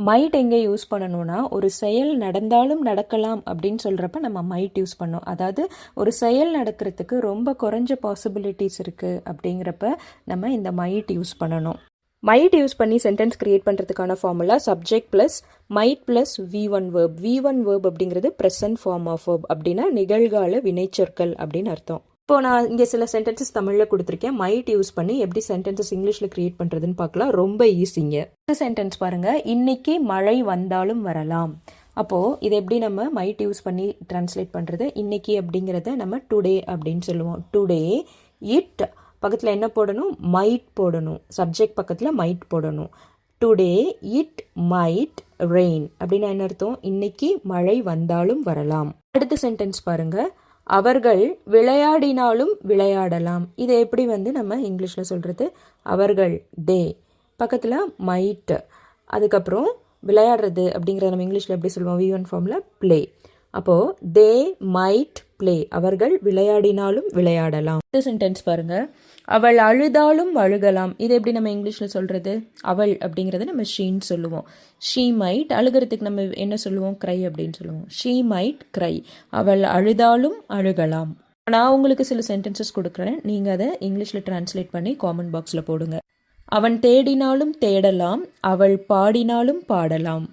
Might எங்கே use பண்ணணும்னா, ஒரு செயல் நடந்தாலும் நடக்கலாம் அப்படின்னு சொல்கிறப்ப நம்ம மைட் யூஸ் பண்ணோம். அதாவது ஒரு செயல் நடக்கிறதுக்கு ரொம்ப குறைஞ்ச பாசிபிலிட்டிஸ் இருக்குது அப்படிங்கிறப்ப நம்ம இந்த மைட் யூஸ் பண்ணணும். மைட் யூஸ் பண்ணி சென்டென்ஸ் கிரியேட் பண்ணுறதுக்கான formula subject plus might plus V1 verb. V1 verb அப்படிங்கிறது ப்ரெசன்ட் ஃபார்ம் ஆஃப் வேர்ப், அப்படின்னா நிகழ்கால வினைச்சொற்கள் அப்படின்னு அர்த்தம். இப்போ நான் இங்கே சில சென்டென்சஸ் தமிழில் கொடுத்துருக்கேன். மைட் யூஸ் பண்ணி எப்படி சென்டென்சஸ் இங்கிலீஷில் கிரியேட் பண்ணுறதுன்னு பார்க்கலாம். ரொம்ப ஈஸிங்க. சென்டென்ஸ் பாருங்கள், இன்னைக்கு மழை வந்தாலும் வரலாம். அப்போது இதை எப்படி நம்ம மைட் யூஸ் பண்ணி டிரான்ஸ்லேட் பண்ணுறது? இன்னைக்கு அப்படிங்கிறத நம்ம டுடே அப்படின்னு சொல்லுவோம். டுடே இட் பக்கத்தில் என்ன போடணும்? மைட் போடணும். சப்ஜெக்ட் பக்கத்தில் மைட் போடணும். டுடே இட் மைட் ரெயின் அப்படின்னா என்ன அர்த்தம்? இன்னைக்கு மழை வந்தாலும் வரலாம். அடுத்த சென்டென்ஸ் பாருங்க, அவர்கள் விளையாடினாலும் விளையாடலாம். இதை எப்படி நம்ம இங்கிலீஷில் சொல்கிறது? அவர்கள் டே பக்கத்தில் மைட், அதுக்கப்புறம் விளையாடுறது அப்படிங்கிறத நம்ம இங்கிலீஷில் எப்படி சொல்லுவோம்? V1 ஃபார்மில் ப்ளே. அப்போது தே மைட் ப்ளே, அவர்கள் விளையாடினாலும் விளையாடலாம். இந்த சென்டென்ஸ் பாருங்க, அவள் அழுதாலும் அழுகலாம். இது எப்படி நம்ம இங்கிலீஷில் சொல்கிறது? அவள் அப்படிங்கிறத நம்ம ஷீன்னு சொல்லுவோம். ஷீ மைட், அழுகிறதுக்கு நம்ம என்ன சொல்லுவோம்? க்ரை அப்படின்னு சொல்லுவோம். ஷீ மைட் க்ரை, அவள் அழுதாலும் அழுகலாம். நான் உங்களுக்கு சில சென்டென்சஸ் கொடுக்குறேன், நீங்கள் அதை இங்கிலீஷில் டிரான்ஸ்லேட் பண்ணி காமெண்ட் பாக்ஸில் போடுங்க. அவன் தேடினாலும் தேடலாம், அவள் பாடினாலும் பாடலாம்.